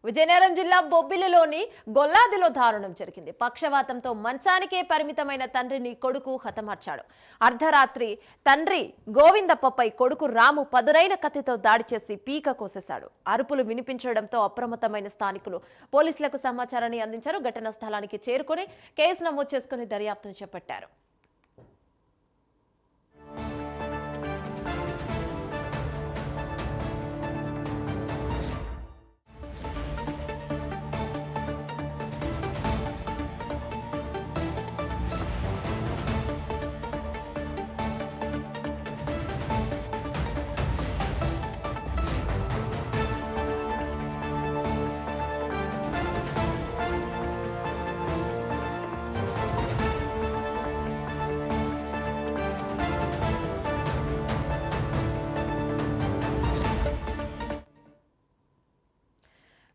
విజయనగరం జిల్లా బొబ్బిలిలోని గొల్లాదిలో దారుణం జరిగింది. పక్షవాతంతో మంచానికే పరిమితమైన తండ్రిని కొడుకు హతమార్చాడు. అర్ధరాత్రి తండ్రి గోవిందప్పపై కొడుకు రాము పదునైన కత్తితో దాడి చేసి పీక కోసేశాడు. అరుపులు వినిపించడంతో అప్రమత్తమైన స్థానికులు పోలీసులకు సమాచారాన్ని అందించారు. ఘటనా స్థలానికి చేరుకొని కేసు నమోదు చేసుకుని దర్యాప్తును చేపట్టారు.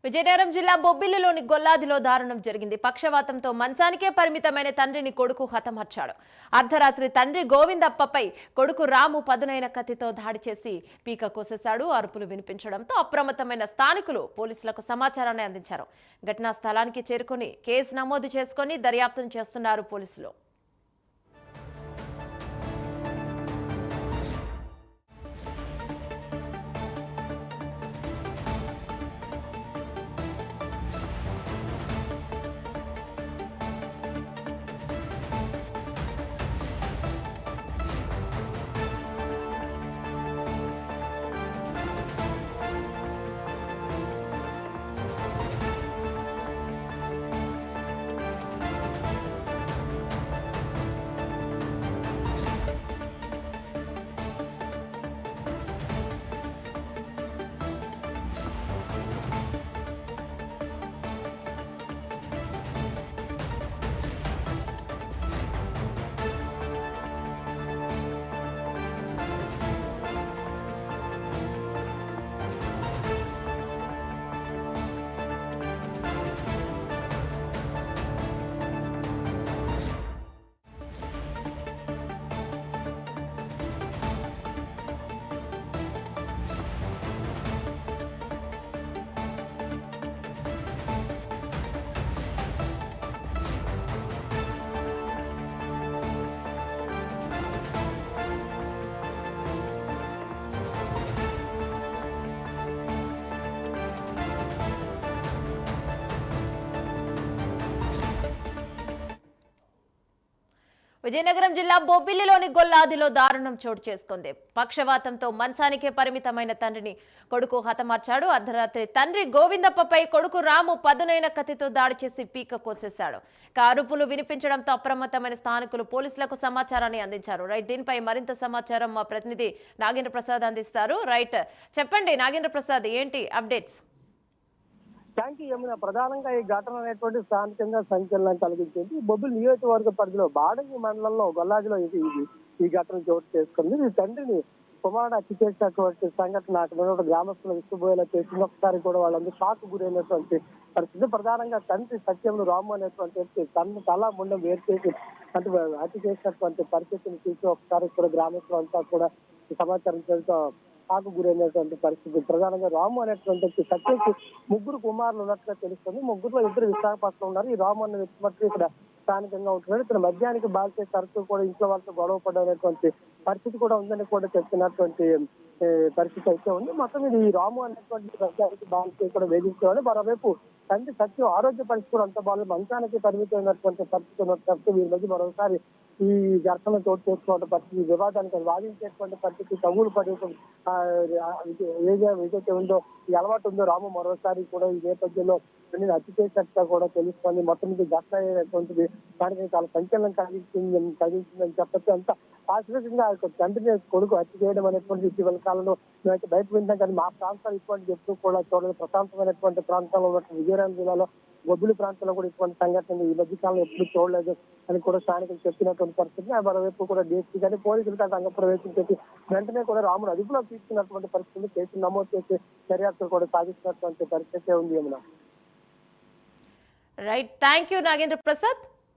విజయనగరం జిల్లా బొబ్బిలిలోని గొల్లాదిలో దారుణం జరిగింది. పక్షవాతంతో మంచానికే పరిమితమైన తండ్రిని కొడుకు హతమార్చాడు. అర్ధరాత్రి తండ్రి గోవిందప్పపై కొడుకు రాము పదునైన కత్తితో దాడి చేసి పీక కోసేశాడు. అరుపులు వినిపించడంతో అప్రమత్తమైన స్థానికులు పోలీసులకు సమాచారాన్ని అందించారు. ఘటనా స్థలానికి చేరుకుని కేసు నమోదు చేసుకుని దర్యాప్తును చేస్తున్నారు పోలీసులు. విజయనగరం జిల్లా బొబ్బిలిలోని గొల్లాదిలో దారుణం చోటు చేసుకుంది. పక్షవాతంతో మంచానికే పరిమితమైన తండ్రిని కొడుకు హతమార్చాడు. అర్ధరాత్రి తండ్రి గోవిందప్పపై కొడుకు రాము పదునైన కత్తితో దాడి చేసి పీక కోసేశాడు. అరుపులు వినిపించడంతో అప్రమత్తమైన స్థానికులు పోలీసులకు సమాచారాన్ని అందించారు. రైట్, దీనిపై మరింత సమాచారం మా ప్రతినిధి నాగేంద్ర ప్రసాద్ అందిస్తారు. రైట్, చెప్పండి నాగేంద్ర ప్రసాద్, ఏంటి అప్డేట్స్? Thank you Yamuna. ప్రధానంగా ఈ ఘటన అనేటువంటి స్థానికంగా సంచలనం కలిగించింది. బొబ్బిలి నియోజకవర్గ పరిధిలో బాడంగి మండలంలో గొల్లాదిలో ఈ ఘటన చోటు చేసుకుంది. ఈ తండ్రిని కుమారుడు హత్య చేసినటువంటి సంఘటన అక్కడ ఉన్న గ్రామస్తులు విస్తుపోయేలా చేసింది. ఒకసారి కూడా వాళ్ళందరూ షాక్ గురైనటువంటి పరిస్థితి. ప్రధానంగా తండ్రి సత్యంలో రాము అనేటువంటి తల ముండం వేరు చేసి అంటే హత్య చేసినటువంటి పరిస్థితిని చూసి ఒకసారి కూడా గ్రామస్తులు అంతా కూడా ఈ సమాచారం తెలుసు షాకు గురైనటువంటి పరిస్థితి. ప్రధానంగా రాము అనేటువంటి సత్యకి ముగ్గురు కుమారులు ఉన్నట్టుగా తెలుస్తుంది. ముగ్గురులో ఇద్దరు విశాఖపట్నం ఉన్నారు. ఈ రాము అనే వ్యక్తి మట్టి ఇక్కడ స్థానికంగా ఉంటున్నాడు. ఇక్కడ మద్యానికి బాల్చే తరచూ కూడా ఇంట్లో వాళ్ళతో గొడవ పడేటువంటి పరిస్థితి కూడా ఉందని కూడా చెప్తున్నటువంటి పరిస్థితి అయితే ఉంది. మొత్తం ఇది ఈ రాము అనేటువంటి మద్యానికి బాల్చే కూడా వేధించేవాడు. మరోవైపు తండ్రి సత్యం ఆరోగ్య పరిస్థితి కూడా అంత బాగా మంచానికి పరిమితమైనటువంటి పరిస్థితి ఉన్నట్టు వీరి మధ్య మరోసారి ఈ ఘర్షణ చోటు చేసుకోవడం పరిస్థితి, వివాదానికి వాదించేటువంటి పరిస్థితి, తగులు పడే ఏదైతే ఉందో ఈ అలవాటు ఉందో రాము మరోసారి కూడా ఈ నేపథ్యంలో హత్య చేసినట్టుగా కూడా తెలుస్తుంది. మొత్తం ఇది ఘటన అయినటువంటిది దానికి చాలా సంచలనం కలిగించిందని చెప్పచ్చు. అంత పాశ్వికంగా తండ్రిని కొడుకు హత్య చేయడం అనేటువంటి ఇటీవల కాలంలో మేమైతే బయట వింటాం, కానీ మా ప్రాంతాలు ఇటువంటి ఎప్పుడు కూడా చూడలేదు. ప్రశాంతమైనటువంటి ప్రాంతాల్లో ఉన్నటువంటి విజయనగరం జిల్లాలో బొబ్బిలి ప్రాంతంలో కూడా ఇటువంటి సంఘటన ఈ మధ్య కాలంలో ఎప్పుడు చూడలేదు అని కూడా స్థానికులు చెప్పినటువంటి పరిస్థితి. మరోవైపు కూడా డీఎస్పీ కానీ పోలీసులు కానీ రంగ ప్రవేశించేసి వెంటనే కూడా రామును అదుపులోకి తీసుకున్నటువంటి పరిస్థితి, కేసులు నమోదు చేసి దర్యాప్తులు కూడా సాగిస్తున్నటువంటి పరిస్థితి ఉంది. Right, thank you Nagendra Prasad.